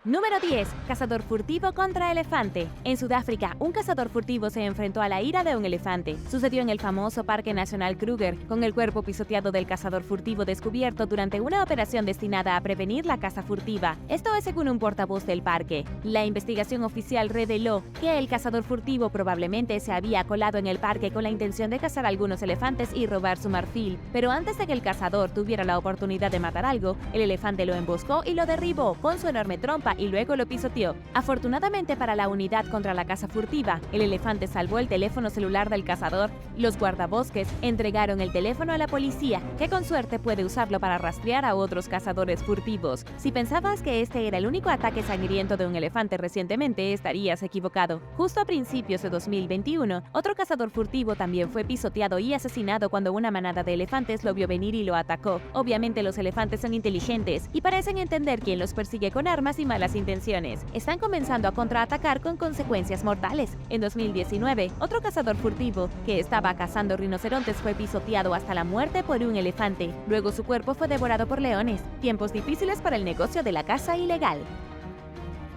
Número 10. Cazador furtivo contra elefante. En Sudáfrica, un cazador furtivo se enfrentó a la ira de un elefante. Sucedió en el famoso Parque Nacional Kruger, con el cuerpo pisoteado del cazador furtivo descubierto durante una operación destinada a prevenir la caza furtiva. Esto es según un portavoz del parque. La investigación oficial reveló que el cazador furtivo probablemente se había colado en el parque con la intención de cazar algunos elefantes y robar su marfil. Pero antes de que el cazador tuviera la oportunidad de matar algo, el elefante lo emboscó y lo derribó con su enorme trompa y luego lo pisoteó. Afortunadamente para la unidad contra la caza furtiva, el elefante salvó el teléfono celular del cazador. Los guardabosques entregaron el teléfono a la policía, que con suerte puede usarlo para rastrear a otros cazadores furtivos. Si pensabas que este era el único ataque sangriento de un elefante recientemente, estarías equivocado. Justo a principios de 2021, otro cazador furtivo también fue pisoteado y asesinado cuando una manada de elefantes lo vio venir y lo atacó. Obviamente los elefantes son inteligentes y parecen entender quién los persigue con armas y malas intenciones. Están comenzando a contraatacar con consecuencias mortales. En 2019, otro cazador furtivo que estaba cazando rinocerontes fue pisoteado hasta la muerte por un elefante. Luego su cuerpo fue devorado por leones. Tiempos difíciles para el negocio de la caza ilegal.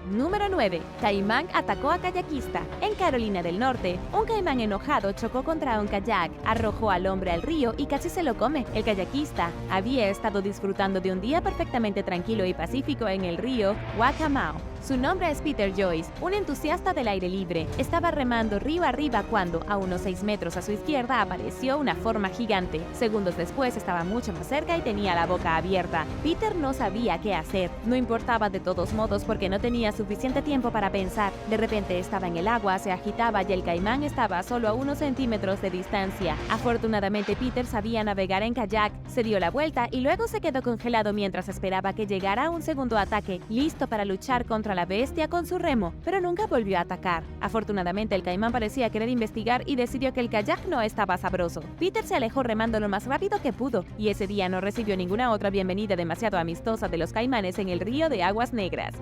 Número 9. Caimán atacó a kayakista. En Carolina del Norte, un caimán enojado chocó contra un kayak, arrojó al hombre al río y casi se lo come. El kayakista había estado disfrutando de un día perfectamente tranquilo y pacífico en el río Waccamaw. Su nombre es Peter Joyce, un entusiasta del aire libre. Estaba remando río arriba cuando, a unos 6 metros a su izquierda, apareció una forma gigante. Segundos después estaba mucho más cerca y tenía la boca abierta. Peter no sabía qué hacer. No importaba de todos modos porque no tenía suficiente tiempo para pensar. De repente estaba en el agua, se agitaba y el caimán estaba solo a unos centímetros de distancia. Afortunadamente Peter sabía navegar en kayak, se dio la vuelta y luego se quedó congelado mientras esperaba que llegara un segundo ataque, listo para luchar contra la bestia con su remo, pero nunca volvió a atacar. Afortunadamente el caimán parecía querer investigar y decidió que el kayak no estaba sabroso. Peter se alejó remando lo más rápido que pudo y ese día no recibió ninguna otra bienvenida demasiado amistosa de los caimanes en el río de aguas negras.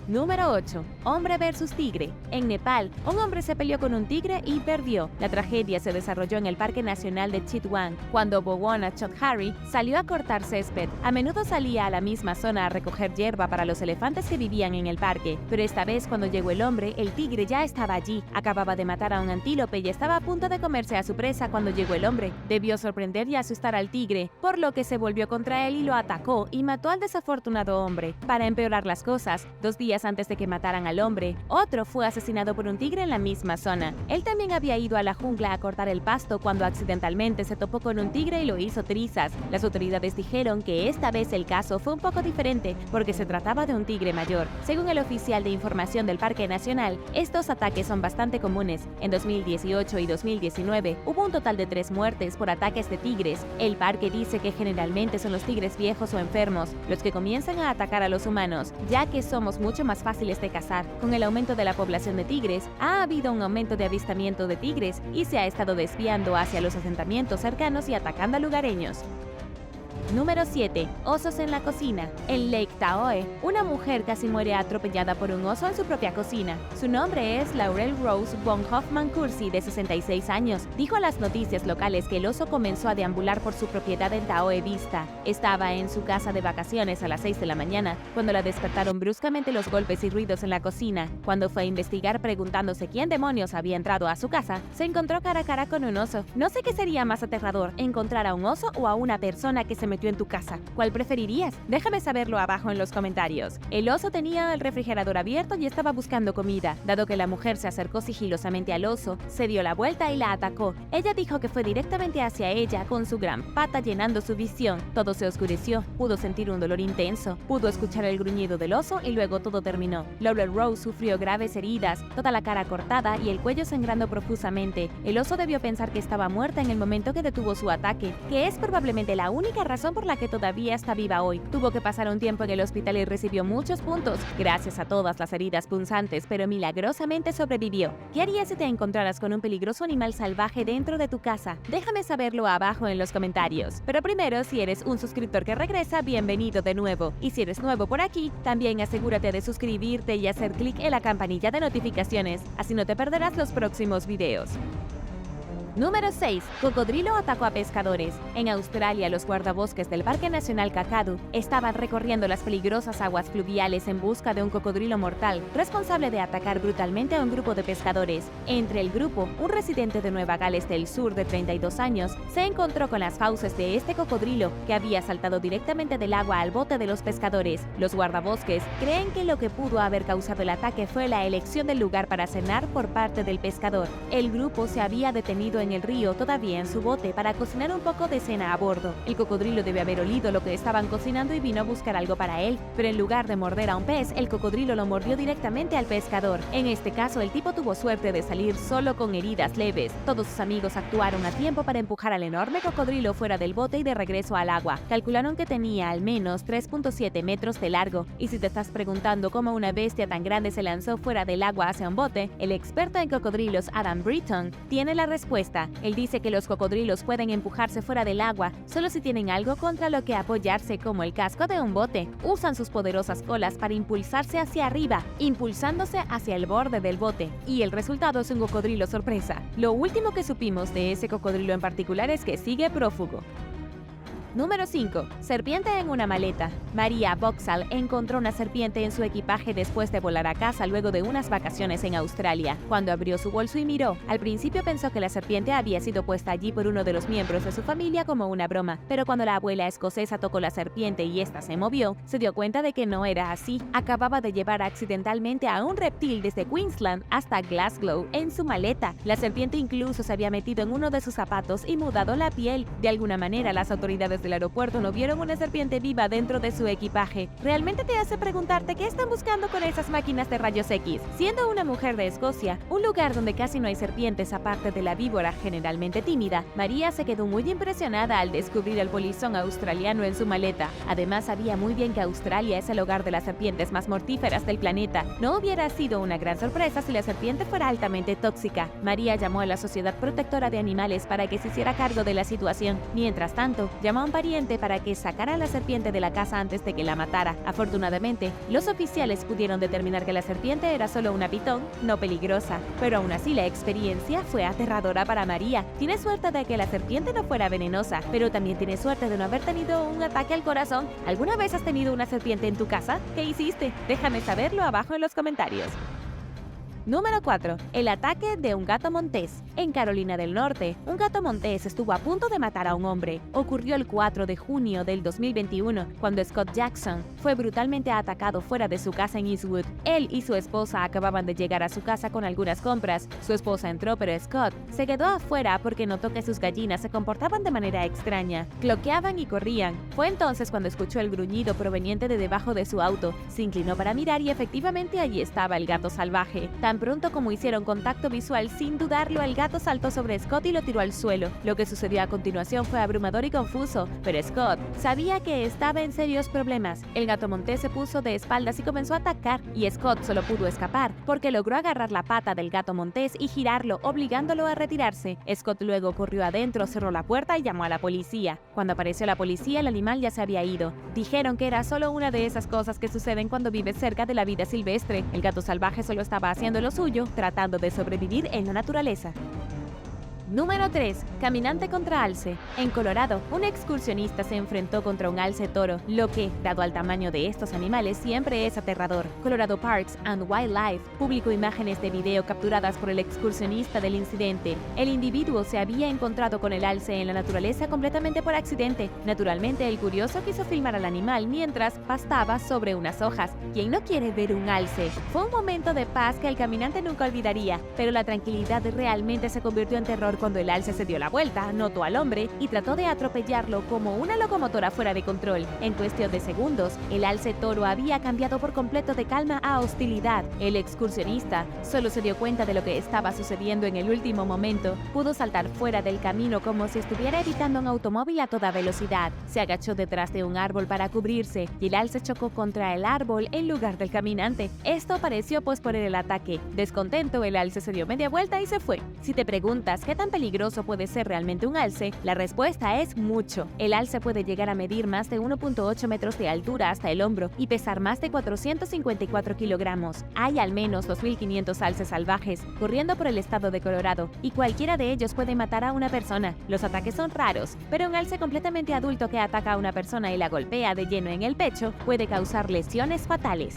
Número 8. Hombre versus tigre. En Nepal, un hombre se peleó con un tigre y perdió. La tragedia se desarrolló en el Parque Nacional de Chitwan, cuando Bowona Choudhary salió a cortar césped. A menudo salía a la misma zona a recoger hierba para los elefantes que vivían en el parque, pero esta vez cuando llegó el hombre, el tigre ya estaba allí. Acababa de matar a un antílope y estaba a punto de comerse a su presa cuando llegó el hombre. Debió sorprender y asustar al tigre, por lo que se volvió contra él y lo atacó y mató al desafortunado hombre. Para empeorar las cosas, 2 días antes de que mataran al hombre, otro fue asesinado por un tigre en la misma zona. Él también había ido a la jungla a cortar el pasto cuando accidentalmente se topó con un tigre y lo hizo trizas. Las autoridades dijeron que esta vez el caso fue un poco diferente porque se trataba de un tigre mayor. Según el oficial de información del Parque Nacional, estos ataques son bastante comunes. En 2018 y 2019 hubo un total de 3 muertes por ataques de tigres. El parque dice que generalmente son los tigres viejos o enfermos los que comienzan a atacar a los humanos, ya que somos mucho más fáciles de cazar. Con el aumento de la población de tigres, ha habido un aumento de avistamiento de tigres y se ha estado desviando hacia los asentamientos cercanos y atacando a lugareños. Número 7. Osos en la cocina. En Lake Tahoe, una mujer casi muere atropellada por un oso en su propia cocina. Su nombre es Laurel Rose von Hoffman Cursi, de 66 años. Dijo a las noticias locales que el oso comenzó a deambular por su propiedad en Tahoe Vista. Estaba en su casa de vacaciones a las 6 de la mañana, cuando la despertaron bruscamente los golpes y ruidos en la cocina. Cuando fue a investigar preguntándose quién demonios había entrado a su casa, se encontró cara a cara con un oso. No sé qué sería más aterrador, encontrar a un oso o a una persona que se metió en tu casa. ¿Cuál preferirías? Déjame saberlo abajo en los comentarios. El oso tenía el refrigerador abierto y estaba buscando comida. Dado que la mujer se acercó sigilosamente al oso, se dio la vuelta y la atacó. Ella dijo que fue directamente hacia ella con su gran pata llenando su visión. Todo se oscureció, pudo sentir un dolor intenso, pudo escuchar el gruñido del oso y luego todo terminó. Laurel Rose sufrió graves heridas, toda la cara cortada y el cuello sangrando profusamente. El oso debió pensar que estaba muerta en el momento que detuvo su ataque, que es probablemente la única razón por la que todavía está viva hoy. Tuvo que pasar un tiempo en el hospital y recibió muchos puntos, gracias a todas las heridas punzantes, pero milagrosamente sobrevivió. ¿Qué harías si te encontraras con un peligroso animal salvaje dentro de tu casa? Déjame saberlo abajo en los comentarios. Pero primero, si eres un suscriptor que regresa, bienvenido de nuevo. Y si eres nuevo por aquí, también asegúrate de suscribirte y hacer clic en la campanilla de notificaciones, así no te perderás los próximos videos. Número 6. Cocodrilo atacó a pescadores. En Australia, los guardabosques del Parque Nacional Kakadu estaban recorriendo las peligrosas aguas fluviales en busca de un cocodrilo mortal, responsable de atacar brutalmente a un grupo de pescadores. Entre el grupo, un residente de Nueva Gales del Sur de 32 años se encontró con las fauces de este cocodrilo que había saltado directamente del agua al bote de los pescadores. Los guardabosques creen que lo que pudo haber causado el ataque fue la elección del lugar para cenar por parte del pescador. El grupo se había detenido en el río todavía en su bote para cocinar un poco de cena a bordo. El cocodrilo debe haber olido lo que estaban cocinando y vino a buscar algo para él, pero en lugar de morder a un pez, el cocodrilo lo mordió directamente al pescador. En este caso, el tipo tuvo suerte de salir solo con heridas leves. Todos sus amigos actuaron a tiempo para empujar al enorme cocodrilo fuera del bote y de regreso al agua. Calcularon que tenía al menos 3.7 metros de largo, y si te estás preguntando cómo una bestia tan grande se lanzó fuera del agua hacia un bote, el experto en cocodrilos Adam Britton tiene la respuesta. Él dice que los cocodrilos pueden empujarse fuera del agua solo si tienen algo contra lo que apoyarse, como el casco de un bote. Usan sus poderosas colas para impulsarse hacia arriba, impulsándose hacia el borde del bote. Y el resultado es un cocodrilo sorpresa. Lo último que supimos de ese cocodrilo en particular es que sigue prófugo. Número 5. Serpiente en una maleta. Maria Boxall encontró una serpiente en su equipaje después de volar a casa luego de unas vacaciones en Australia. Cuando abrió su bolso y miró, al principio pensó que la serpiente había sido puesta allí por uno de los miembros de su familia como una broma, pero cuando la abuela escocesa tocó la serpiente y ésta se movió, se dio cuenta de que no era así. Acababa de llevar accidentalmente a un reptil desde Queensland hasta Glasgow en su maleta. La serpiente incluso se había metido en uno de sus zapatos y mudado la piel. De alguna manera, las autoridades del aeropuerto no vieron una serpiente viva dentro de su equipaje. Realmente te hace preguntarte qué están buscando con esas máquinas de rayos X. Siendo una mujer de Escocia, un lugar donde casi no hay serpientes aparte de la víbora generalmente tímida, María se quedó muy impresionada al descubrir al polizón australiano en su maleta. Además, sabía muy bien que Australia es el hogar de las serpientes más mortíferas del planeta. No hubiera sido una gran sorpresa si la serpiente fuera altamente tóxica. María llamó a la Sociedad Protectora de Animales para que se hiciera cargo de la situación. Mientras tanto, llamó a un pariente para que sacara a la serpiente de la casa antes de que la matara. Afortunadamente, los oficiales pudieron determinar que la serpiente era solo una pitón, no peligrosa, pero aún así la experiencia fue aterradora para María. Tiene suerte de que la serpiente no fuera venenosa, pero también tiene suerte de no haber tenido un ataque al corazón. ¿Alguna vez has tenido una serpiente en tu casa? ¿Qué hiciste? Déjame saberlo abajo en los comentarios. Número 4. El ataque de un gato montés. En Carolina del Norte, un gato montés estuvo a punto de matar a un hombre. Ocurrió el 4 de junio del 2021, cuando Scott Jackson fue brutalmente atacado fuera de su casa en Eastwood. Él y su esposa acababan de llegar a su casa con algunas compras. Su esposa entró, pero Scott se quedó afuera porque notó que sus gallinas se comportaban de manera extraña. Cloqueaban y corrían. Fue entonces cuando escuchó el gruñido proveniente de debajo de su auto. Se inclinó para mirar y efectivamente allí estaba el gato salvaje. Tan pronto como hicieron contacto visual, sin dudarlo, el gato saltó sobre Scott y lo tiró al suelo. Lo que sucedió a continuación fue abrumador y confuso, pero Scott sabía que estaba en serios problemas. El gato montés se puso de espaldas y comenzó a atacar, y Scott solo pudo escapar, porque logró agarrar la pata del gato montés y girarlo, obligándolo a retirarse. Scott luego corrió adentro, cerró la puerta y llamó a la policía. Cuando apareció la policía, el animal ya se había ido. Dijeron que era solo una de esas cosas que suceden cuando vives cerca de la vida silvestre. El gato salvaje solo estaba haciendo lo suyo, tratando de sobrevivir en la naturaleza. Número 3. Caminante contra alce. En Colorado, un excursionista se enfrentó contra un alce toro, lo que, dado al tamaño de estos animales, siempre es aterrador. Colorado Parks and Wildlife publicó imágenes de video capturadas por el excursionista del incidente. El individuo se había encontrado con el alce en la naturaleza completamente por accidente. Naturalmente, el curioso quiso filmar al animal mientras pastaba sobre unas hojas. ¿Quién no quiere ver un alce? Fue un momento de paz que el caminante nunca olvidaría, pero la tranquilidad realmente se convirtió en terror cuando el alce se dio la vuelta, notó al hombre y trató de atropellarlo como una locomotora fuera de control. En cuestión de segundos, el alce toro había cambiado por completo de calma a hostilidad. El excursionista solo se dio cuenta de lo que estaba sucediendo en el último momento. Pudo saltar fuera del camino como si estuviera evitando un automóvil a toda velocidad. Se agachó detrás de un árbol para cubrirse y el alce chocó contra el árbol en lugar del caminante. Esto pareció posponer el ataque. Descontento, el alce se dio media vuelta y se fue. Si te preguntas qué tan tan peligroso puede ser realmente un alce, la respuesta es mucho. El alce puede llegar a medir más de 1.8 metros de altura hasta el hombro y pesar más de 454 kilogramos. Hay al menos 2.500 alces salvajes corriendo por el estado de Colorado y cualquiera de ellos puede matar a una persona. Los ataques son raros, pero un alce completamente adulto que ataca a una persona y la golpea de lleno en el pecho puede causar lesiones fatales.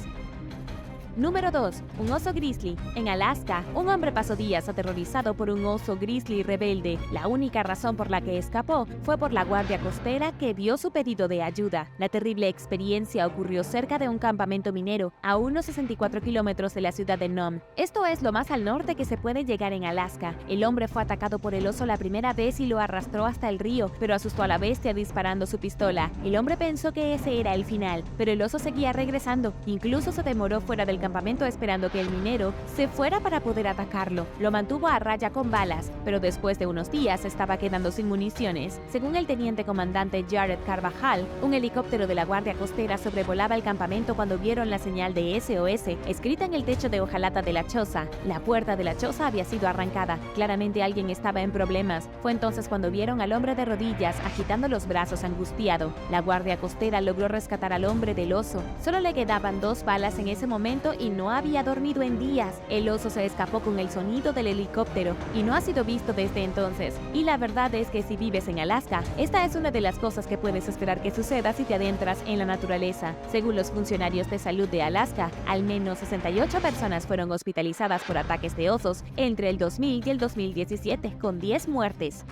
Número 2. Un oso grizzly. En Alaska, un hombre pasó días aterrorizado por un oso grizzly rebelde. La única razón por la que escapó fue por la guardia costera que vio su pedido de ayuda. La terrible experiencia ocurrió cerca de un campamento minero, a unos 64 kilómetros de la ciudad de Nome. Esto es lo más al norte que se puede llegar en Alaska. El hombre fue atacado por el oso la primera vez y lo arrastró hasta el río, pero asustó a la bestia disparando su pistola. El hombre pensó que ese era el final, pero el oso seguía regresando. Incluso se demoró fuera del campamento esperando que el minero se fuera para poder atacarlo. Lo mantuvo a raya con balas, pero después de unos días estaba quedando sin municiones. Según el teniente comandante Jared Carvajal, un helicóptero de la Guardia Costera sobrevolaba el campamento cuando vieron la señal de SOS escrita en el techo de hojalata de la choza. La puerta de la choza había sido arrancada. Claramente alguien estaba en problemas. Fue entonces cuando vieron al hombre de rodillas agitando los brazos angustiado. La Guardia Costera logró rescatar al hombre del oso. Solo le quedaban 2 balas en ese momento y no había dormido en días. El oso se escapó con el sonido del helicóptero y no ha sido visto desde entonces. Y la verdad es que si vives en Alaska, esta es una de las cosas que puedes esperar que suceda si te adentras en la naturaleza. Según los funcionarios de salud de Alaska, al menos 68 personas fueron hospitalizadas por ataques de osos entre el 2000 y el 2017, con 10 muertes.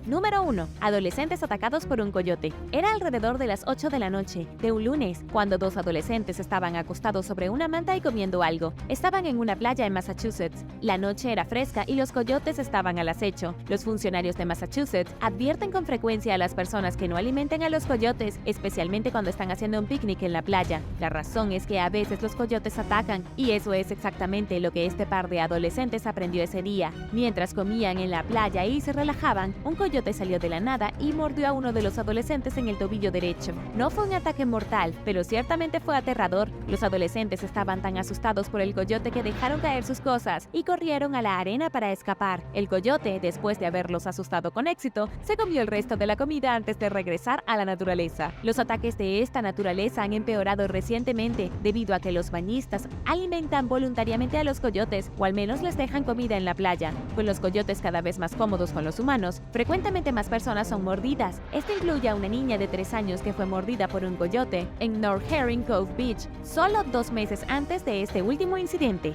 Número 1. Adolescentes atacados por un coyote. Era alrededor de las 8 de la noche de un lunes, cuando 2 adolescentes estaban acostados sobre una manta y comiendo algo. Estaban en una playa en Massachusetts. La noche era fresca y los coyotes estaban al acecho. Los funcionarios de Massachusetts advierten con frecuencia a las personas que no alimenten a los coyotes, especialmente cuando están haciendo un picnic en la playa. La razón es que a veces los coyotes atacan, y eso es exactamente lo que este par de adolescentes aprendió ese día. Mientras comían en la playa y se relajaban, un coyote salió de la nada y mordió a uno de los adolescentes en el tobillo derecho. No fue un ataque mortal, pero ciertamente fue aterrador. Los adolescentes estaban tan asustados por el coyote que dejaron caer sus cosas y corrieron a la arena para escapar. El coyote, después de haberlos asustado con éxito, se comió el resto de la comida antes de regresar a la naturaleza. Los ataques de esta naturaleza han empeorado recientemente debido a que los bañistas alimentan voluntariamente a los coyotes, o al menos les dejan comida en la playa. Con los coyotes cada vez más cómodos con los humanos, frecuentemente más personas son mordidas. Esto incluye a una niña de 3 años que fue mordida por un coyote en North Herring Cove Beach, solo 2 meses antes de este último incidente.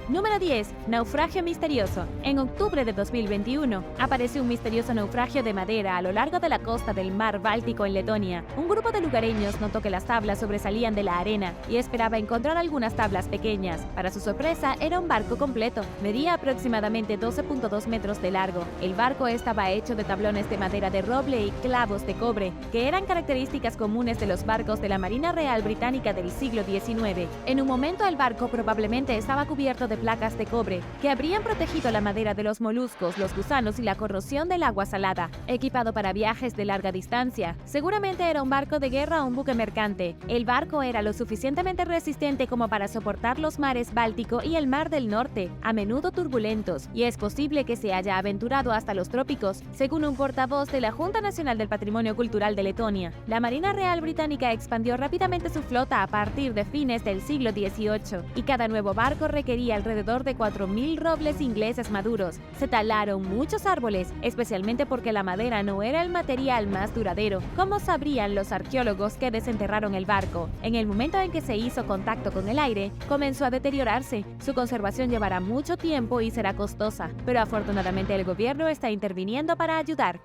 Número 10. Naufragio misterioso. En octubre de 2021, apareció un misterioso naufragio de madera a lo largo de la costa del mar Báltico en Letonia. Un grupo de lugareños notó que las tablas sobresalían de la arena y esperaba encontrar algunas tablas pequeñas. Para su sorpresa, era un barco completo. Medía aproximadamente 12.2 metros de largo. El barco estaba hecho de tablones de madera de roble y clavos de cobre, que eran características comunes de los barcos de la Marina Real Británica del siglo XIX. En un momento, el barco probablemente estaba cubierto de placas de cobre que habrían protegido la madera de los moluscos, los gusanos y la corrosión del agua salada. Equipado para viajes de larga distancia, seguramente era un barco de guerra o un buque mercante. El barco era lo suficientemente resistente como para soportar los mares Báltico y el Mar del Norte, a menudo turbulentos, y es posible que se haya aventurado hasta los trópicos, según un portavoz de la Junta Nacional del Patrimonio Cultural de Letonia. La Marina Real Británica expandió rápidamente su flota a partir de fines del siglo XVIII, y cada nuevo barco requería alrededor de 4.000 robles ingleses maduros. Se talaron muchos árboles, especialmente porque la madera no era el material más duradero, como sabrían los arqueólogos que desenterraron el barco. En el momento en que se hizo contacto con el aire, comenzó a deteriorarse. Su conservación llevará mucho tiempo y será costosa, pero afortunadamente el gobierno está interviniendo para ayudar.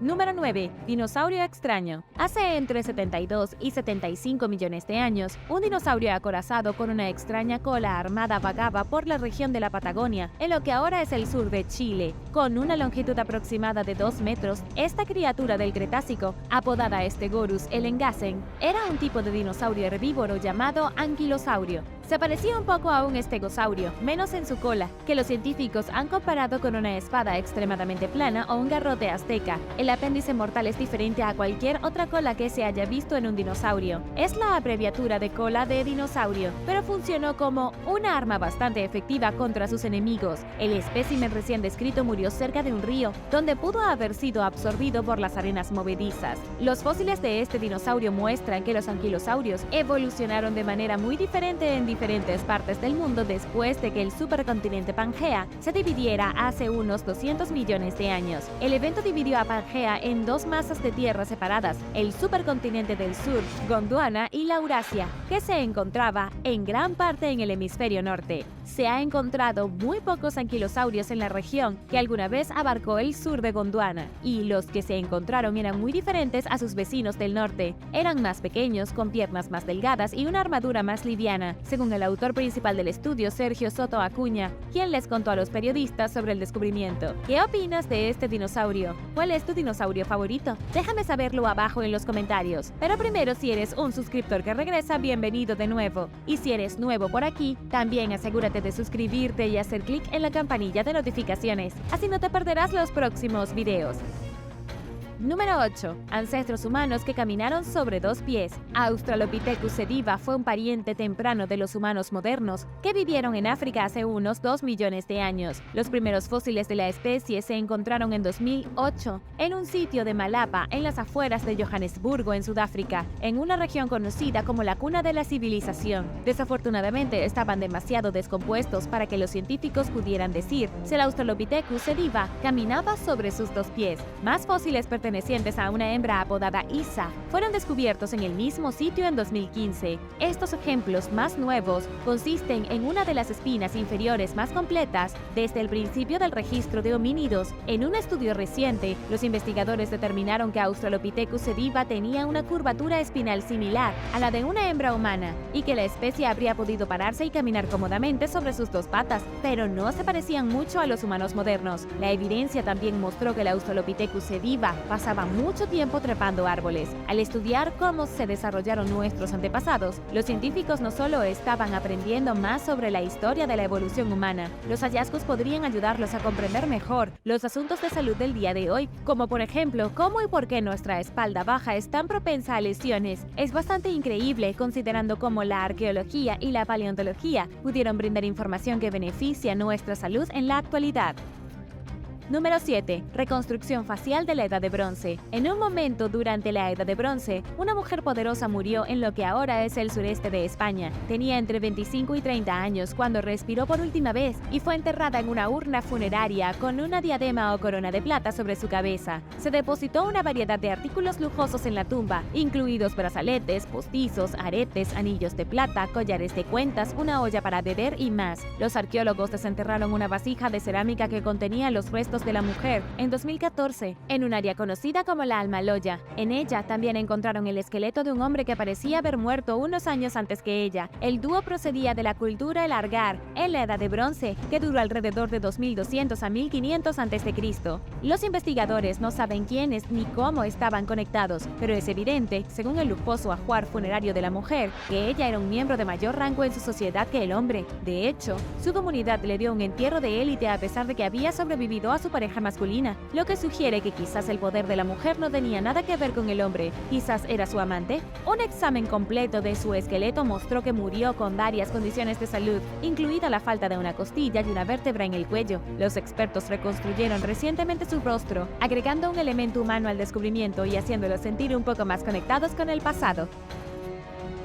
Número 9. Dinosaurio extraño. Hace entre 72 y 75 millones de años, un dinosaurio acorazado con una extraña cola armada vagaba por la región de la Patagonia, en lo que ahora es el sur de Chile. Con una longitud aproximada de 2 metros, esta criatura del Cretácico, apodada Stegorus elengasen, era un tipo de dinosaurio herbívoro llamado anquilosaurio. Se parecía un poco a un estegosaurio, menos en su cola, que los científicos han comparado con una espada extremadamente plana o un garrote azteca. El apéndice mortal es diferente a cualquier otra cola que se haya visto en un dinosaurio. Es la abreviatura de cola de dinosaurio, pero funcionó como una arma bastante efectiva contra sus enemigos. El espécimen recién descrito murió cerca de un río, donde pudo haber sido absorbido por las arenas movedizas. Los fósiles de este dinosaurio muestran que los anquilosaurios evolucionaron de manera muy diferente en diferentes partes del mundo después de que el supercontinente Pangea se dividiera hace unos 200 millones de años. El evento dividió a Pangea en dos masas de tierra separadas, el supercontinente del sur, Gondwana, y la Eurasia, que se encontraba en gran parte en el hemisferio norte. Se ha encontrado muy pocos anquilosaurios en la región que alguna vez abarcó el sur de Gondwana, y los que se encontraron eran muy diferentes a sus vecinos del norte. Eran más pequeños, con piernas más delgadas y una armadura más liviana, según el autor principal del estudio, Sergio Soto Acuña, quien les contó a los periodistas sobre el descubrimiento. ¿Qué opinas de este dinosaurio? ¿Cuál es tu dinosaurio favorito? Déjame saberlo abajo en los comentarios. Pero primero, si eres un suscriptor que regresa, bienvenido de nuevo. Y si eres nuevo por aquí, también asegúrate de suscribirte y hacer clic en la campanilla de notificaciones, así no te perderás los próximos videos. Número 8. Ancestros humanos que caminaron sobre dos pies. Australopithecus sediva fue un pariente temprano de los humanos modernos que vivieron en África hace unos 2 millones de años. Los primeros fósiles de la especie se encontraron en 2008 en un sitio de Malapa, en las afueras de Johannesburgo, en Sudáfrica, en una región conocida como la cuna de la civilización. Desafortunadamente, estaban demasiado descompuestos para que los científicos pudieran decir si el Australopithecus sediva caminaba sobre sus dos pies. Más fósiles pertenecientes a una hembra apodada Isa fueron descubiertos en el mismo sitio en 2015. Estos ejemplos más nuevos consisten en una de las espinas inferiores más completas desde el principio del registro de homínidos. En un estudio reciente, los investigadores determinaron que Australopithecus sediva tenía una curvatura espinal similar a la de una hembra humana y que la especie habría podido pararse y caminar cómodamente sobre sus dos patas, pero no se parecían mucho a los humanos modernos. La evidencia también mostró que el Australopithecus sediva pasaba mucho tiempo trepando árboles. Al estudiar cómo se desarrollaron nuestros antepasados, los científicos no solo estaban aprendiendo más sobre la historia de la evolución humana, los hallazgos podrían ayudarlos a comprender mejor los asuntos de salud del día de hoy, como por ejemplo, cómo y por qué nuestra espalda baja es tan propensa a lesiones. Es bastante increíble considerando cómo la arqueología y la paleontología pudieron brindar información que beneficia nuestra salud en la actualidad. Número 7. Reconstrucción facial de la Edad de Bronce. En un momento durante la Edad de Bronce, una mujer poderosa murió en lo que ahora es el sureste de España. Tenía entre 25 y 30 años cuando respiró por última vez y fue enterrada en una urna funeraria con una diadema o corona de plata sobre su cabeza. Se depositó una variedad de artículos lujosos en la tumba, incluidos brazaletes, postizos, aretes, anillos de plata, collares de cuentas, una olla para beber y más. Los arqueólogos desenterraron una vasija de cerámica que contenía los restos de la mujer en 2014 en un área conocida como la Almaloya. En ella también encontraron el esqueleto de un hombre que parecía haber muerto unos años antes que ella. El dúo procedía de la cultura El Argar, en la Edad de Bronce, que duró alrededor de 2200 a 1500 a.C. Los investigadores no saben quiénes ni cómo estaban conectados, pero es evidente, según el lujoso ajuar funerario de la mujer, que ella era un miembro de mayor rango en su sociedad que el hombre. De hecho, su comunidad le dio un entierro de élite a pesar de que había sobrevivido a su pareja masculina, lo que sugiere que quizás el poder de la mujer no tenía nada que ver con el hombre, quizás era su amante. Un examen completo de su esqueleto mostró que murió con varias condiciones de salud, incluida la falta de una costilla y una vértebra en el cuello. Los expertos reconstruyeron recientemente su rostro, agregando un elemento humano al descubrimiento y haciéndolos sentir un poco más conectados con el pasado.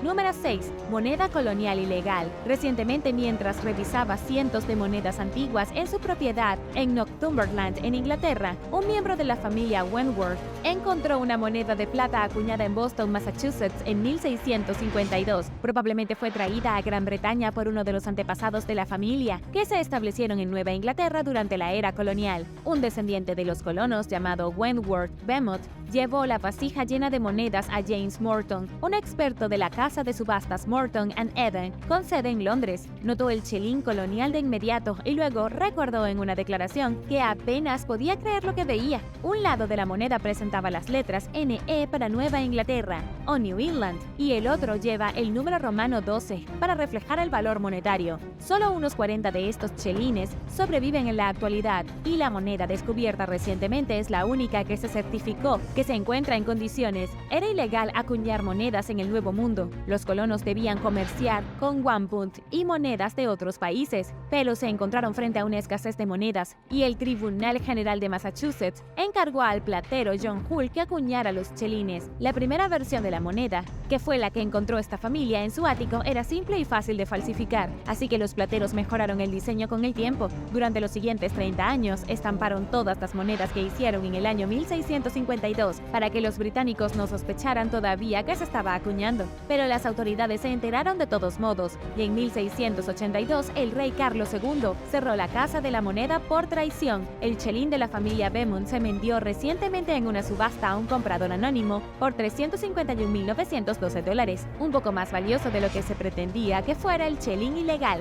Número 6. Moneda colonial ilegal. Recientemente, mientras revisaba cientos de monedas antiguas en su propiedad en Northumberland, en Inglaterra, un miembro de la familia Wentworth encontró una moneda de plata acuñada en Boston, Massachusetts, en 1652. Probablemente fue traída a Gran Bretaña por uno de los antepasados de la familia, que se establecieron en Nueva Inglaterra durante la era colonial. Un descendiente de los colonos, llamado Wentworth Beamont, llevó la vasija llena de monedas a James Morton, un experto de la Casa casa de subastas Morton and Eden, con sede en Londres. Notó el chelín colonial de inmediato y luego recordó en una declaración que apenas podía creer lo que veía. Un lado de la moneda presentaba las letras NE para Nueva Inglaterra o New England y el otro lleva el número romano 12 para reflejar el valor monetario. Solo unos 40 de estos chelines sobreviven en la actualidad y la moneda descubierta recientemente es la única que se certificó que se encuentra en condiciones. Era ilegal acuñar monedas en el Nuevo Mundo. Los colonos debían comerciar con one punt y monedas de otros países, pero se encontraron frente a una escasez de monedas y el Tribunal General de Massachusetts encargó al platero John Hull que acuñara los chelines. La primera versión de la moneda, que fue la que encontró esta familia en su ático, era simple y fácil de falsificar, así que los plateros mejoraron el diseño con el tiempo. Durante los siguientes 30 años, estamparon todas las monedas que hicieron en el año 1652 para que los británicos no sospecharan todavía que se estaba acuñando. Pero las autoridades se enteraron de todos modos, y en 1682 el rey Carlos II cerró la Casa de la Moneda por traición. El chelín de la familia Beaumont se vendió recientemente en una subasta a un comprador anónimo por $351.912, un poco más valioso de lo que se pretendía que fuera el chelín ilegal.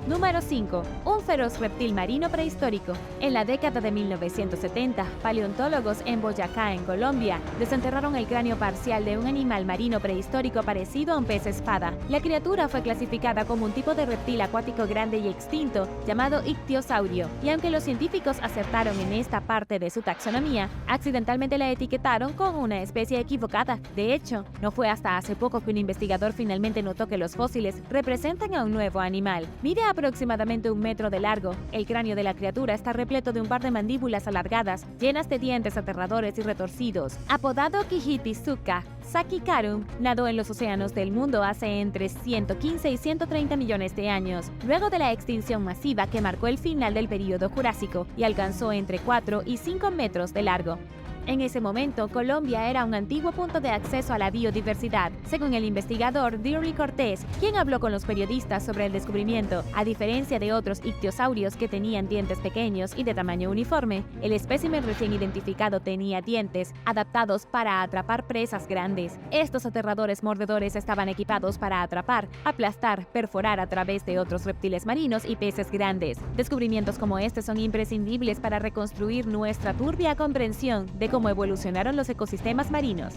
Número 5. Un feroz reptil marino prehistórico. En la década de 1970, paleontólogos en Boyacá, en Colombia, desenterraron el cráneo parcial de un animal marino prehistórico parecido a un pez espada. La criatura fue clasificada como un tipo de reptil acuático grande y extinto llamado ictiosaurio, y aunque los científicos acertaron en esta parte de su taxonomía, accidentalmente la etiquetaron con una especie equivocada. De hecho, no fue hasta hace poco que un investigador finalmente notó que los fósiles representan a un nuevo animal. Mide aproximadamente 1 metro de largo. El cráneo de la criatura está repleto de un par de mandíbulas alargadas, llenas de dientes aterradores y retorcidos. Apodado Kijitizuka, Sakikarum nadó en los océanos del mundo hace entre 115 y 130 millones de años, luego de la extinción masiva que marcó el final del período Jurásico y alcanzó entre 4 y 5 metros de largo. En ese momento, Colombia era un antiguo punto de acceso a la biodiversidad, según el investigador Dirly Cortés, quien habló con los periodistas sobre el descubrimiento. A diferencia de otros ictiosaurios que tenían dientes pequeños y de tamaño uniforme, el espécimen recién identificado tenía dientes adaptados para atrapar presas grandes. Estos aterradores mordedores estaban equipados para atrapar, aplastar, perforar a través de otros reptiles marinos y peces grandes. Descubrimientos como este son imprescindibles para reconstruir nuestra turbia comprensión de cómo evolucionaron los ecosistemas marinos.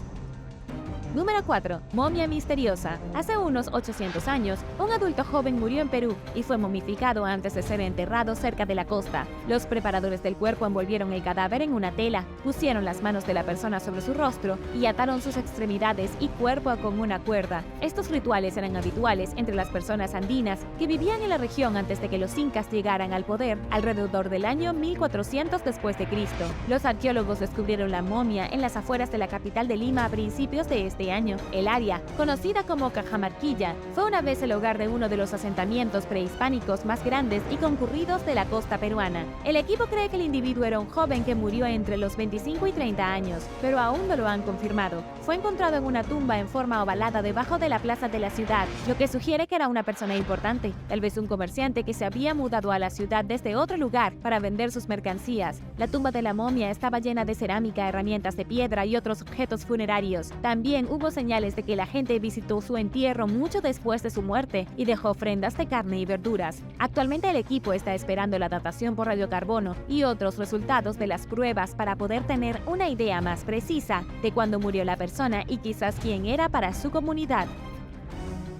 Número 4. Momia misteriosa. Hace unos 800 años, un adulto joven murió en Perú y fue momificado antes de ser enterrado cerca de la costa. Los preparadores del cuerpo envolvieron el cadáver en una tela, pusieron las manos de la persona sobre su rostro y ataron sus extremidades y cuerpo con una cuerda. Estos rituales eran habituales entre las personas andinas que vivían en la región antes de que los incas llegaran al poder alrededor del año 1400 después de Cristo. Los arqueólogos descubrieron la momia en las afueras de la capital de Lima a principios de este año. El área, conocida como Cajamarquilla, fue una vez el hogar de uno de los asentamientos prehispánicos más grandes y concurridos de la costa peruana. El equipo cree que el individuo era un joven que murió entre los 25 y 30 años, pero aún no lo han confirmado. Fue encontrado en una tumba en forma ovalada debajo de la plaza de la ciudad, lo que sugiere que era una persona importante, tal vez un comerciante que se había mudado a la ciudad desde otro lugar para vender sus mercancías. La tumba de la momia estaba llena de cerámica, herramientas de piedra y otros objetos funerarios. También hubo señales de que la gente visitó su entierro mucho después de su muerte y dejó ofrendas de carne y verduras. Actualmente el equipo está esperando la datación por radiocarbono y otros resultados de las pruebas para poder tener una idea más precisa de cuándo murió la persona y quizás quién era para su comunidad.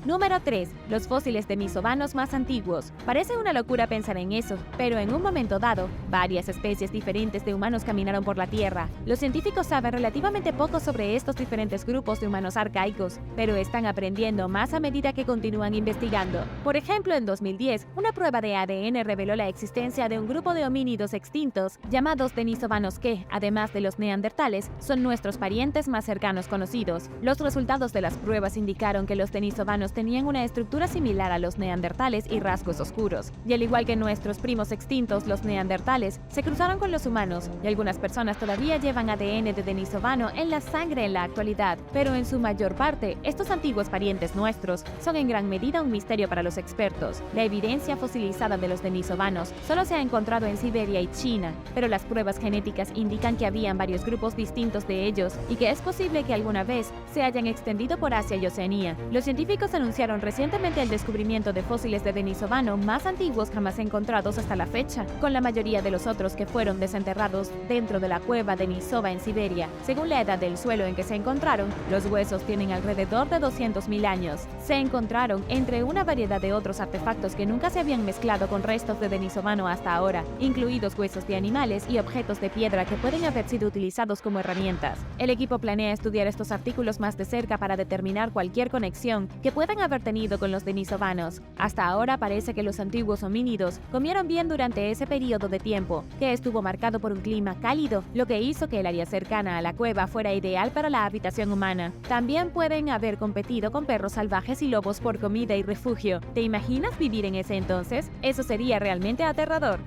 Número 3. Los fósiles de misovanos más antiguos. Parece una locura pensar en eso, pero en un momento dado, varias especies diferentes de humanos caminaron por la Tierra. Los científicos saben relativamente poco sobre estos diferentes grupos de humanos arcaicos, pero están aprendiendo más a medida que continúan investigando. Por ejemplo, en 2010, una prueba de ADN reveló la existencia de un grupo de homínidos extintos llamados denisovanos que, además de los neandertales, son nuestros parientes más cercanos conocidos. Los resultados de las pruebas indicaron que los denisovanos tenían una estructura similar a los neandertales y rasgos oscuros. Y al igual que nuestros primos extintos, los neandertales, se cruzaron con los humanos, y algunas personas todavía llevan ADN de denisovano en la sangre en la actualidad, pero en su mayor parte, estos antiguos parientes nuestros son en gran medida un misterio para los expertos. La evidencia fosilizada de los denisovanos solo se ha encontrado en Siberia y China, pero las pruebas genéticas indican que habían varios grupos distintos de ellos y que es posible que alguna vez se hayan extendido por Asia y Oceanía. Los científicos anunciaron recientemente el descubrimiento de fósiles de denisovano más antiguos jamás encontrados hasta la fecha, con la mayoría de los otros que fueron desenterrados dentro de la cueva Denisova en Siberia. Según la edad del suelo en que se encontraron, los huesos tienen alrededor de 200.000 años. Se encontraron entre una variedad de otros artefactos que nunca se habían mezclado con restos de denisovano hasta ahora, incluidos huesos de animales y objetos de piedra que pueden haber sido utilizados como herramientas. El equipo planea estudiar estos artículos más de cerca para determinar cualquier conexión que puedan haber tenido con los denisovanos. Hasta ahora parece que los antiguos homínidos comieron bien durante ese periodo de tiempo, que estuvo marcado por un clima cálido, lo que hizo que el área cercana a la cueva fuera ideal para la habitación humana. También pueden haber competido con perros salvajes y lobos por comida y refugio. ¿Te imaginas vivir en ese entonces? Eso sería realmente aterrador.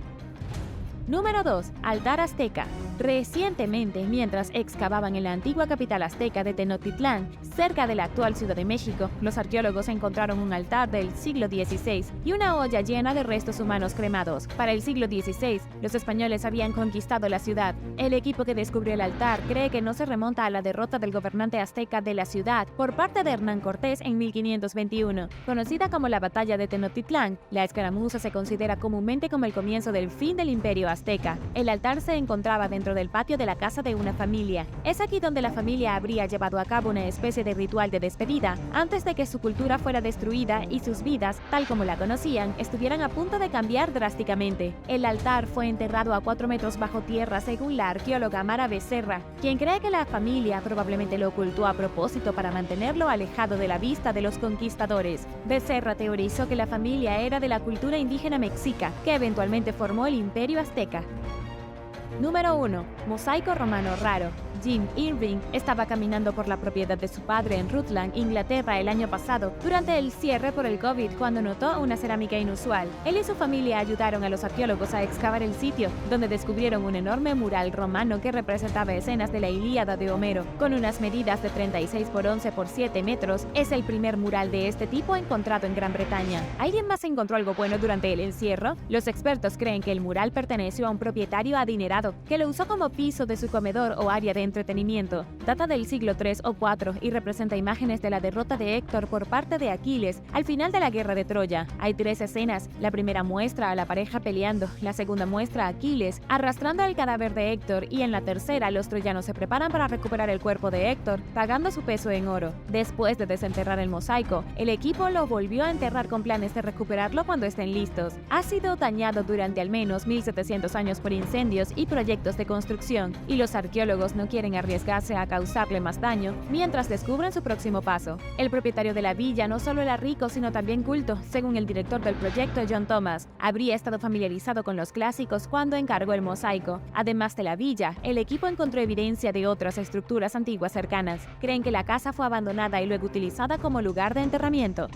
Número 2. Altar azteca. Recientemente, mientras excavaban en la antigua capital azteca de Tenochtitlán, cerca de la actual Ciudad de México, los arqueólogos encontraron un altar del siglo XVI y una olla llena de restos humanos cremados. Para el siglo XVI, los españoles habían conquistado la ciudad. El equipo que descubrió el altar cree que no se remonta a la derrota del gobernante azteca de la ciudad por parte de Hernán Cortés en 1521. Conocida como la Batalla de Tenochtitlán, la escaramuza se considera comúnmente como el comienzo del fin del Imperio azteca. El altar se encontraba dentro del patio de la casa de una familia. Es aquí donde la familia habría llevado a cabo una especie de ritual de despedida antes de que su cultura fuera destruida y sus vidas, tal como la conocían, estuvieran a punto de cambiar drásticamente. El altar fue enterrado a 4 metros bajo tierra según la arqueóloga Mara Becerra, quien cree que la familia probablemente lo ocultó a propósito para mantenerlo alejado de la vista de los conquistadores. Becerra teorizó que la familia era de la cultura indígena mexica, que eventualmente formó el Imperio azteca. Número 1. Mosaico romano raro. Jim Irving estaba caminando por la propiedad de su padre en Rutland, Inglaterra, el año pasado, durante el cierre por el COVID, cuando notó una cerámica inusual. Él y su familia ayudaron a los arqueólogos a excavar el sitio, donde descubrieron un enorme mural romano que representaba escenas de la Ilíada de Homero, con unas medidas de 36 por 11 por 7 metros. Es el primer mural de este tipo encontrado en Gran Bretaña. ¿Alguien más encontró algo bueno durante el encierro? Los expertos creen que el mural perteneció a un propietario adinerado, que lo usó como piso de su comedor o área de entretenimiento. Data del siglo III o IV y representa imágenes de la derrota de Héctor por parte de Aquiles al final de la guerra de Troya. Hay 3 escenas. La primera muestra a la pareja peleando, la segunda muestra a Aquiles arrastrando el cadáver de Héctor y en la tercera los troyanos se preparan para recuperar el cuerpo de Héctor, pagando su peso en oro. Después de desenterrar el mosaico, el equipo lo volvió a enterrar con planes de recuperarlo cuando estén listos. Ha sido dañado durante al menos 1700 años por incendios y proyectos de construcción, y los arqueólogos no quieren arriesgarse a causarle más daño mientras descubren su próximo paso. El propietario de la villa no solo era rico, sino también culto, según el director del proyecto, John Thomas. Habría estado familiarizado con los clásicos cuando encargó el mosaico. Además de la villa, el equipo encontró evidencia de otras estructuras antiguas cercanas. Creen que la casa fue abandonada y luego utilizada como lugar de enterramiento.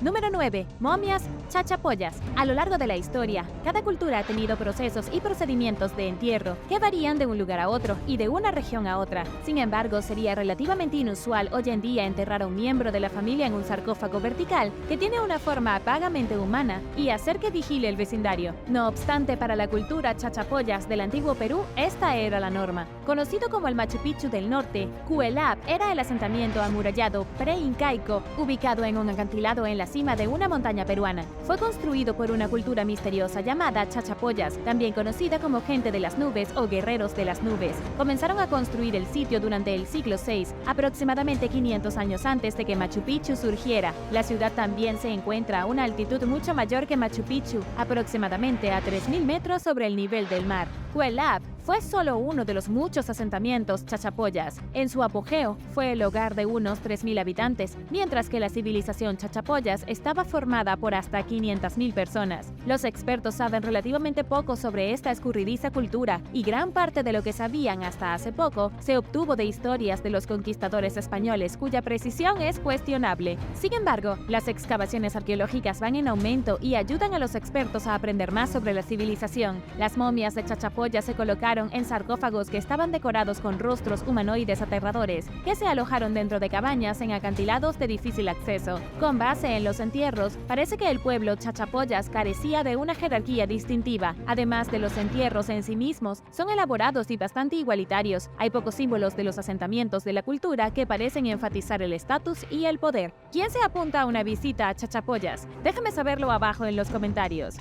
Número 9. Momias chachapoyas. A lo largo de la historia, cada cultura ha tenido procesos y procedimientos de entierro que varían de un lugar a otro y de una región a otra. Sin embargo, sería relativamente inusual hoy en día enterrar a un miembro de la familia en un sarcófago vertical que tiene una forma vagamente humana y hacer que vigile el vecindario. No obstante, para la cultura chachapoyas del antiguo Perú, esta era la norma. Conocido como el Machu Picchu del norte, Cuelap era el asentamiento amurallado pre-incaico ubicado en un acantilado en la cima de una montaña peruana. Fue construido por una cultura misteriosa llamada chachapoyas, también conocida como gente de las nubes o guerreros de las nubes. Comenzaron a construir el sitio durante el siglo VI, aproximadamente 500 años antes de que Machu Picchu surgiera. La ciudad también se encuentra a una altitud mucho mayor que Machu Picchu, aproximadamente a 3000 metros sobre el nivel del mar. Cuelap fue solo uno de los muchos asentamientos chachapoyas. En su apogeo, fue el hogar de unos 3.000 habitantes, mientras que la civilización chachapoyas estaba formada por hasta 500.000 personas. Los expertos saben relativamente poco sobre esta escurridiza cultura, y gran parte de lo que sabían hasta hace poco se obtuvo de historias de los conquistadores españoles, cuya precisión es cuestionable. Sin embargo, las excavaciones arqueológicas van en aumento y ayudan a los expertos a aprender más sobre la civilización. Las momias de chachapoyas se colocaron en sarcófagos que estaban decorados con rostros humanoides aterradores, que se alojaron dentro de cabañas en acantilados de difícil acceso. Con base en los entierros, parece que el pueblo chachapoyas carecía de una jerarquía distintiva. Además de los entierros en sí mismos, son elaborados y bastante igualitarios. Hay pocos símbolos de los asentamientos de la cultura que parecen enfatizar el estatus y el poder. ¿Quién se apunta a una visita a chachapoyas? Déjame saberlo abajo en los comentarios.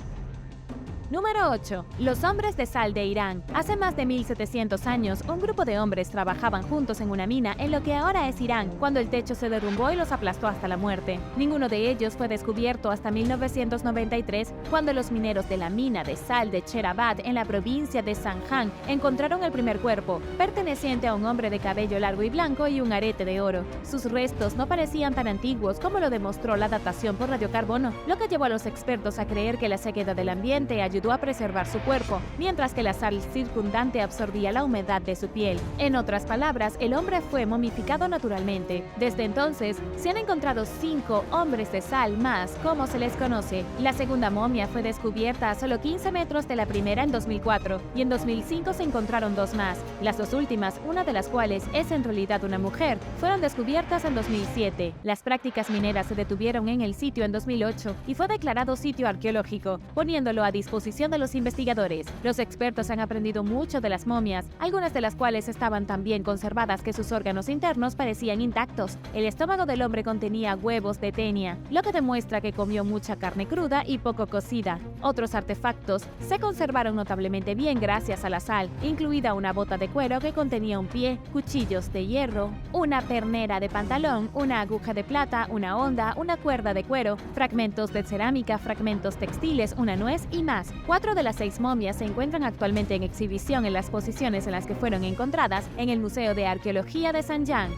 Número 8. Los hombres de sal de Irán. Hace más de 1700 años, un grupo de hombres trabajaban juntos en una mina en lo que ahora es Irán, cuando el techo se derrumbó y los aplastó hasta la muerte. Ninguno de ellos fue descubierto hasta 1993, cuando los mineros de la mina de sal de Cherabad, en la provincia de Zanjan, encontraron el primer cuerpo, perteneciente a un hombre de cabello largo y blanco y un arete de oro. Sus restos no parecían tan antiguos como lo demostró la datación por radiocarbono, lo que llevó a los expertos a creer que la sequedad del ambiente ayudó a preservar su cuerpo, mientras que la sal circundante absorbía la humedad de su piel. En otras palabras, el hombre fue momificado naturalmente. Desde entonces, se han encontrado 5 hombres de sal más, como se les conoce. La segunda momia fue descubierta a solo 15 metros de la primera en 2004, y en 2005 se encontraron 2 más. Las 2 últimas, una de las cuales es en realidad una mujer, fueron descubiertas en 2007. Las prácticas mineras se detuvieron en el sitio en 2008 y fue declarado sitio arqueológico, poniéndolo a disposición de los investigadores. Los expertos han aprendido mucho de las momias, algunas de las cuales estaban tan bien conservadas que sus órganos internos parecían intactos. El estómago del hombre contenía huevos de tenia, lo que demuestra que comió mucha carne cruda y poco cocida. Otros artefactos se conservaron notablemente bien gracias a la sal, incluida una bota de cuero que contenía un pie, cuchillos de hierro, una pernera de pantalón, una aguja de plata, una honda, una cuerda de cuero, fragmentos de cerámica, fragmentos textiles, una nuez y más. 4 de las 6 momias se encuentran actualmente en exhibición en las posiciones en las que fueron encontradas en el Museo de Arqueología de Zanjan.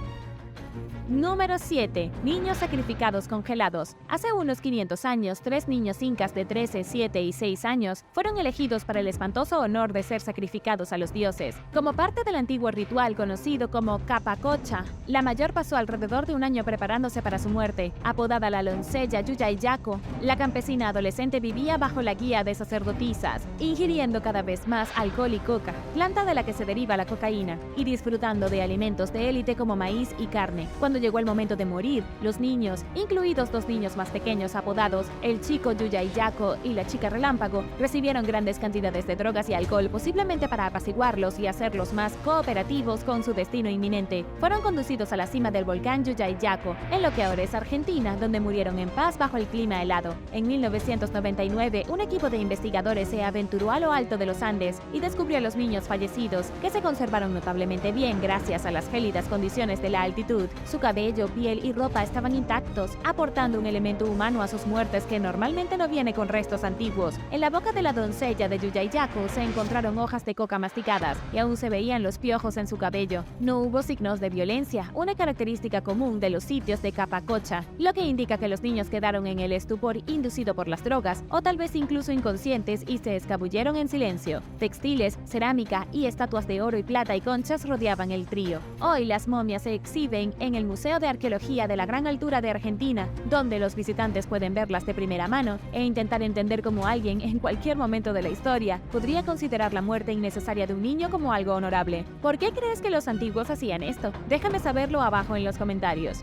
Número 7. Niños sacrificados congelados. Hace unos 500 años, 3 niños incas de 13, 7 y 6 años fueron elegidos para el espantoso honor de ser sacrificados a los dioses. Como parte del antiguo ritual conocido como Capacocha, la mayor pasó alrededor de un año preparándose para su muerte. Apodada la doncella Yuyayaco, la campesina adolescente vivía bajo la guía de sacerdotisas, ingiriendo cada vez más alcohol y coca, planta de la que se deriva la cocaína, y disfrutando de alimentos de élite como maíz y carne. Cuando llegó el momento de morir, los niños, incluidos 2 niños más pequeños apodados el chico Yuyayaco y la chica relámpago, recibieron grandes cantidades de drogas y alcohol, posiblemente para apaciguarlos y hacerlos más cooperativos con su destino inminente. Fueron conducidos a la cima del volcán Yuyayaco, en lo que ahora es Argentina, donde murieron en paz bajo el clima helado. En 1999, un equipo de investigadores se aventuró a lo alto de los Andes y descubrió a los niños fallecidos, que se conservaron notablemente bien gracias a las gélidas condiciones de la altitud. Su cabello, piel y ropa estaban intactos, aportando un elemento humano a sus muertes que normalmente no viene con restos antiguos. En la boca de la doncella de Yuyayaco se encontraron hojas de coca masticadas y aún se veían los piojos en su cabello. No hubo signos de violencia, una característica común de los sitios de Capacocha, lo que indica que los niños quedaron en el estupor inducido por las drogas o tal vez incluso inconscientes y se escabulleron en silencio. Textiles, cerámica y estatuas de oro y plata y conchas rodeaban el trío. Hoy las momias se exhiben en el Museo de Arqueología de la Gran Altura de Argentina, donde los visitantes pueden verlas de primera mano e intentar entender cómo alguien, en cualquier momento de la historia, podría considerar la muerte innecesaria de un niño como algo honorable. ¿Por qué crees que los antiguos hacían esto? Déjame saberlo abajo en los comentarios.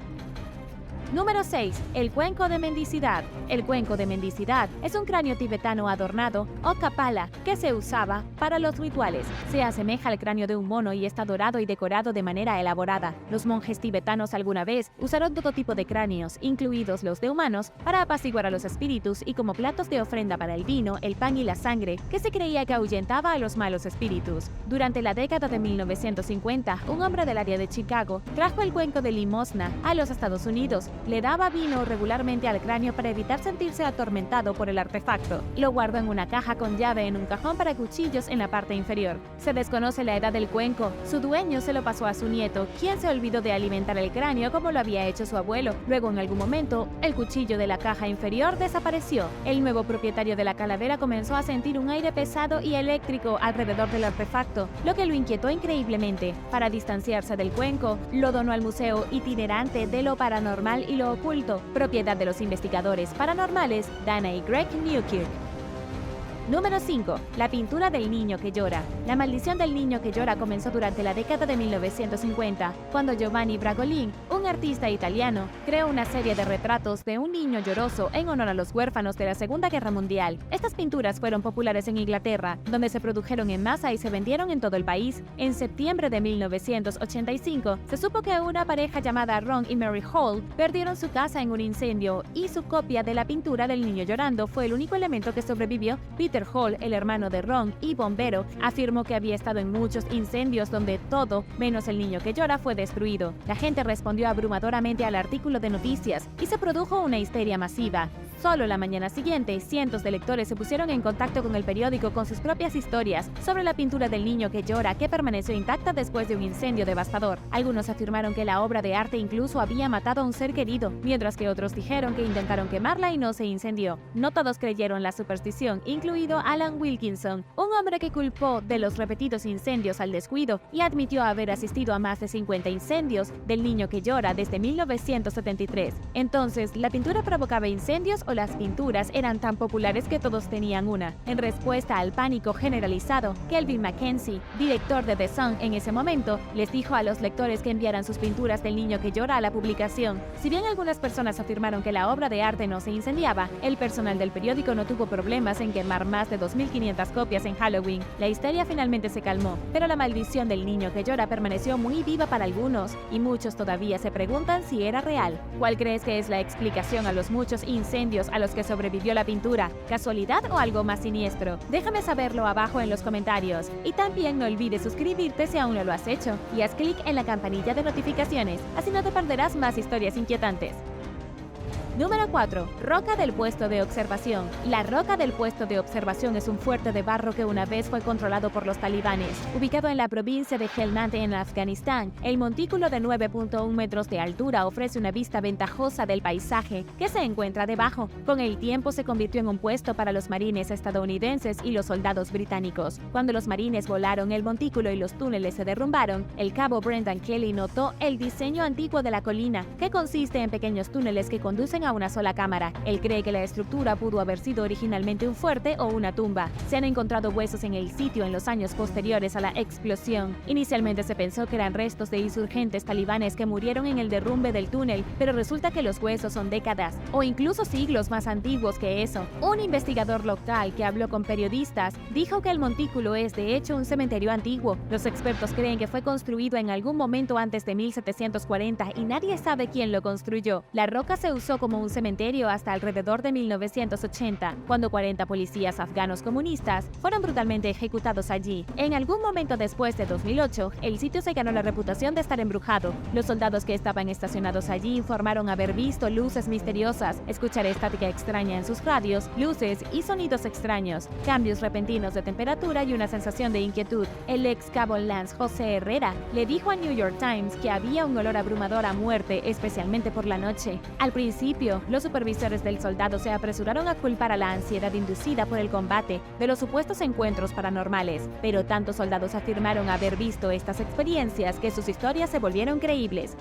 Número 6. El cuenco de mendicidad. El cuenco de mendicidad es un cráneo tibetano adornado o kapala que se usaba para los rituales. Se asemeja al cráneo de un mono y está dorado y decorado de manera elaborada. Los monjes tibetanos alguna vez usaron todo tipo de cráneos, incluidos los de humanos, para apaciguar a los espíritus y como platos de ofrenda para el vino, el pan y la sangre, que se creía que ahuyentaba a los malos espíritus. Durante la década de 1950, un hombre del área de Chicago trajo el cuenco de limosna a los Estados Unidos, le daba vino regularmente al cráneo para evitar sentirse atormentado por el artefacto. Lo guardó en una caja con llave en un cajón para cuchillos en la parte inferior. Se desconoce la edad del cuenco. Su dueño se lo pasó a su nieto, quien se olvidó de alimentar el cráneo como lo había hecho su abuelo. Luego, en algún momento, el cuchillo de la caja inferior desapareció. El nuevo propietario de la calavera comenzó a sentir un aire pesado y eléctrico alrededor del artefacto, lo que lo inquietó increíblemente. Para distanciarse del cuenco, lo donó al Museo Itinerante de lo Paranormal y lo Oculto, propiedad de los investigadores paranormales Dana y Greg Newkirk. Número 5. La pintura del niño que llora. La maldición del niño que llora comenzó durante la década de 1950, cuando Giovanni Bragolin, un artista italiano, creó una serie de retratos de un niño lloroso en honor a los huérfanos de la Segunda Guerra Mundial. Estas pinturas fueron populares en Inglaterra, donde se produjeron en masa y se vendieron en todo el país. En septiembre de 1985, se supo que una pareja llamada Ron y Mary Hall perdieron su casa en un incendio y su copia de la pintura del niño llorando fue el único elemento que sobrevivió. Peter Hall, el hermano de Ron y bombero, afirmó que había estado en muchos incendios donde todo, menos el niño que llora, fue destruido. La gente respondió abrumadoramente al artículo de noticias y se produjo una histeria masiva. Solo la mañana siguiente, cientos de lectores se pusieron en contacto con el periódico con sus propias historias sobre la pintura del niño que llora, que permaneció intacta después de un incendio devastador. Algunos afirmaron que la obra de arte incluso había matado a un ser querido, mientras que otros dijeron que intentaron quemarla y no se incendió. No todos creyeron la superstición, incluido Alan Wilkinson, un hombre que culpó de los repetidos incendios al descuido y admitió haber asistido a más de 50 incendios del niño que llora desde 1973. Entonces, ¿la pintura provocaba incendios o las pinturas eran tan populares que todos tenían una? En respuesta al pánico generalizado, Kelvin Mackenzie, director de The Sun en ese momento, les dijo a los lectores que enviaran sus pinturas del niño que llora a la publicación. Si bien algunas personas afirmaron que la obra de arte no se incendiaba, el personal del periódico no tuvo problemas en quemar más de 2.500 copias en Halloween. La histeria finalmente se calmó, pero la maldición del niño que llora permaneció muy viva para algunos, y muchos todavía se preguntan si era real. ¿Cuál crees que es la explicación a los muchos incendios a los que sobrevivió la pintura? ¿Casualidad o algo más siniestro? Déjame saberlo abajo en los comentarios. Y también no olvides suscribirte si aún no lo has hecho, y haz clic en la campanilla de notificaciones, así no te perderás más historias inquietantes. Número 4. Roca del puesto de observación. La roca del puesto de observación es un fuerte de barro que una vez fue controlado por los talibanes. Ubicado en la provincia de Helmand en Afganistán, el montículo de 9.1 metros de altura ofrece una vista ventajosa del paisaje que se encuentra debajo. Con el tiempo se convirtió en un puesto para los marines estadounidenses y los soldados británicos. Cuando los marines volaron el montículo y los túneles se derrumbaron, el cabo Brendan Kelly notó el diseño antiguo de la colina, que consiste en pequeños túneles que conducen a una sola cámara. Él cree que la estructura pudo haber sido originalmente un fuerte o una tumba. Se han encontrado huesos en el sitio en los años posteriores a la explosión. Inicialmente se pensó que eran restos de insurgentes talibanes que murieron en el derrumbe del túnel, pero resulta que los huesos son décadas o incluso siglos más antiguos que eso. Un investigador local que habló con periodistas dijo que el montículo es de hecho un cementerio antiguo. Los expertos creen que fue construido en algún momento antes de 1740 y nadie sabe quién lo construyó. La roca se usó como un cementerio hasta alrededor de 1980, cuando 40 policías afganos comunistas fueron brutalmente ejecutados allí. En algún momento después de 2008, el sitio se ganó la reputación de estar embrujado. Los soldados que estaban estacionados allí informaron haber visto luces misteriosas, escuchar estática extraña en sus radios, luces y sonidos extraños, cambios repentinos de temperatura y una sensación de inquietud. El ex cabo Lance José Herrera le dijo a New York Times que había un olor abrumador a muerte, especialmente por la noche. Al principio, los supervisores del soldado se apresuraron a culpar a la ansiedad inducida por el combate de los supuestos encuentros paranormales, pero tantos soldados afirmaron haber visto estas experiencias que sus historias se volvieron creíbles.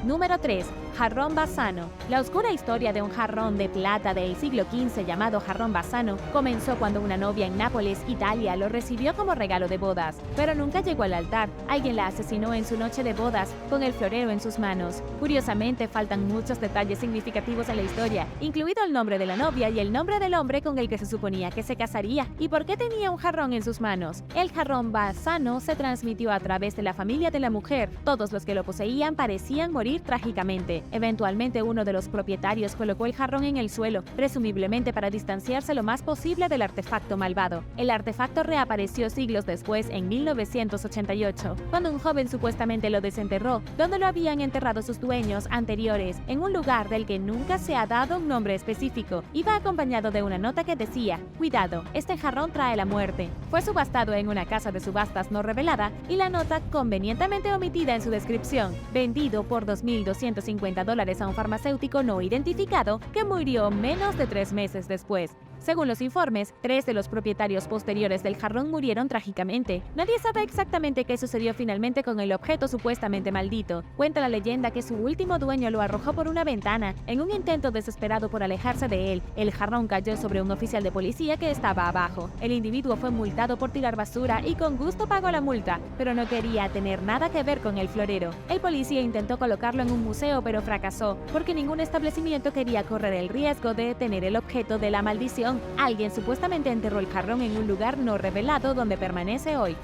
Número 3. Jarrón Bassano. La oscura historia de un jarrón de plata del siglo XV llamado jarrón Bassano comenzó cuando una novia en Nápoles, Italia, lo recibió como regalo de bodas, pero nunca llegó al altar. Alguien la asesinó en su noche de bodas con el florero en sus manos. Curiosamente, faltan muchos detalles significativos en la historia, incluido el nombre de la novia y el nombre del hombre con el que se suponía que se casaría y por qué tenía un jarrón en sus manos. El jarrón Bassano se transmitió a través de la familia de la mujer. Todos los que lo poseían parecían morir morir trágicamente. Eventualmente, uno de los propietarios colocó el jarrón en el suelo, presumiblemente para distanciarse lo más posible del artefacto malvado. El artefacto reapareció siglos después, en 1988, cuando un joven supuestamente lo desenterró, donde lo habían enterrado sus dueños anteriores, en un lugar del que nunca se ha dado un nombre específico. Iba acompañado de una nota que decía: "Cuidado, este jarrón trae la muerte". Fue subastado en una casa de subastas no revelada y la nota, convenientemente omitida en su descripción, vendido por $2.250 a un farmacéutico no identificado que murió menos de 3 meses después. Según los informes, 3 de los propietarios posteriores del jarrón murieron trágicamente. Nadie sabe exactamente qué sucedió finalmente con el objeto supuestamente maldito. Cuenta la leyenda que su último dueño lo arrojó por una ventana. En un intento desesperado por alejarse de él, el jarrón cayó sobre un oficial de policía que estaba abajo. El individuo fue multado por tirar basura y con gusto pagó la multa, pero no quería tener nada que ver con el florero. El policía intentó colocarlo en un museo, pero fracasó, porque ningún establecimiento quería correr el riesgo de tener el objeto de la maldición. Alguien supuestamente enterró el jarrón en un lugar no revelado donde permanece hoy.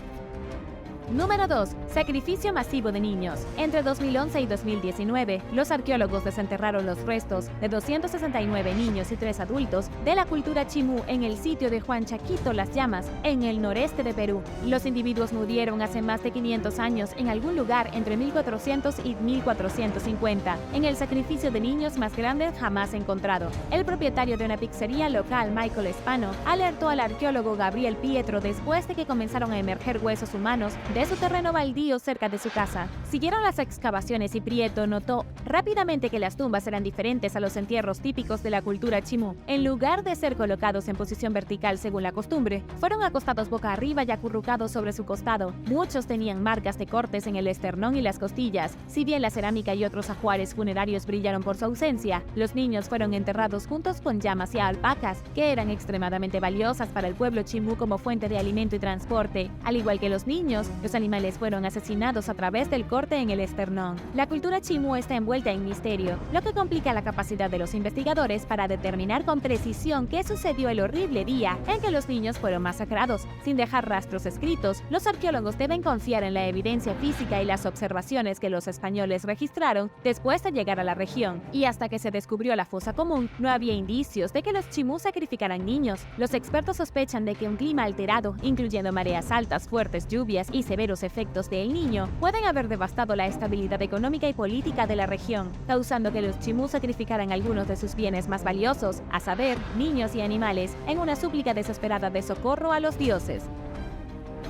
Número 2. Sacrificio masivo de niños. Entre 2011 y 2019, los arqueólogos desenterraron los restos de 269 niños y 3 adultos de la cultura chimú en el sitio de Huanchaquito Las Llamas, en el noreste de Perú. Los individuos murieron hace más de 500 años en algún lugar entre 1400 y 1450, en el sacrificio de niños más grande jamás encontrado. El propietario de una pizzería local, Michael Espano, alertó al arqueólogo Gabriel Pietro después de que comenzaron a emerger huesos humanos de su terreno baldío cerca de su casa. Siguieron las excavaciones y Prieto notó rápidamente que las tumbas eran diferentes a los entierros típicos de la cultura chimú. En lugar de ser colocados en posición vertical según la costumbre, fueron acostados boca arriba y acurrucados sobre su costado. Muchos tenían marcas de cortes en el esternón y las costillas. Si bien la cerámica y otros ajuares funerarios brillaron por su ausencia, los niños fueron enterrados juntos con llamas y alpacas, que eran extremadamente valiosas para el pueblo chimú como fuente de alimento y transporte. Al igual que los niños, los animales fueron asesinados a través del corte en el esternón. La cultura chimú está envuelta en misterio, lo que complica la capacidad de los investigadores para determinar con precisión qué sucedió el horrible día en que los niños fueron masacrados. Sin dejar rastros escritos, los arqueólogos deben confiar en la evidencia física y las observaciones que los españoles registraron después de llegar a la región. Y hasta que se descubrió la fosa común, no había indicios de que los chimú sacrificaran niños. Los expertos sospechan de que un clima alterado, incluyendo mareas altas, fuertes lluvias y severos efectos del Niño, pueden haber devastado la estabilidad económica y política de la región, causando que los chimú sacrificaran algunos de sus bienes más valiosos, a saber, niños y animales, en una súplica desesperada de socorro a los dioses.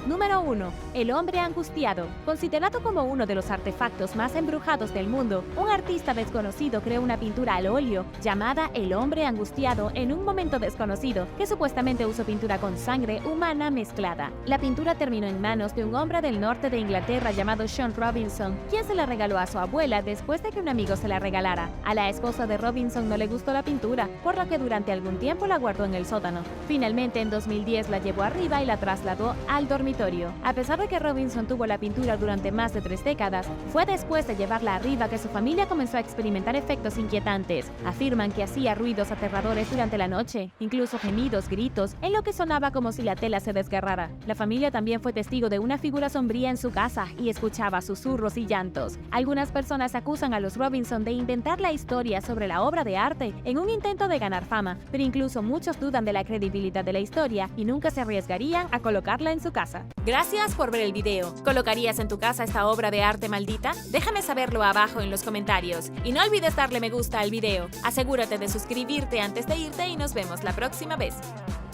Número 1. El hombre angustiado. Considerado como uno de los artefactos más embrujados del mundo, un artista desconocido creó una pintura al óleo llamada El hombre angustiado en un momento desconocido, que supuestamente usó pintura con sangre humana mezclada. La pintura terminó en manos de un hombre del norte de Inglaterra llamado Sean Robinson, quien se la regaló a su abuela después de que un amigo se la regalara. A la esposa de Robinson no le gustó la pintura, por lo que durante algún tiempo la guardó en el sótano. Finalmente, en 2010 la llevó arriba y la trasladó al dormitorio. A pesar de que Robinson tuvo la pintura durante más de 3 décadas, fue después de llevarla arriba que su familia comenzó a experimentar efectos inquietantes. Afirman que hacía ruidos aterradores durante la noche, incluso gemidos, gritos, en lo que sonaba como si la tela se desgarrara. La familia también fue testigo de una figura sombría en su casa y escuchaba susurros y llantos. Algunas personas acusan a los Robinson de inventar la historia sobre la obra de arte en un intento de ganar fama, pero incluso muchos dudan de la credibilidad de la historia y nunca se arriesgarían a colocarla en su casa. Gracias por ver el video. ¿Colocarías en tu casa esta obra de arte maldita? Déjame saberlo abajo en los comentarios. Y no olvides darle me gusta al video. Asegúrate de suscribirte antes de irte y nos vemos la próxima vez.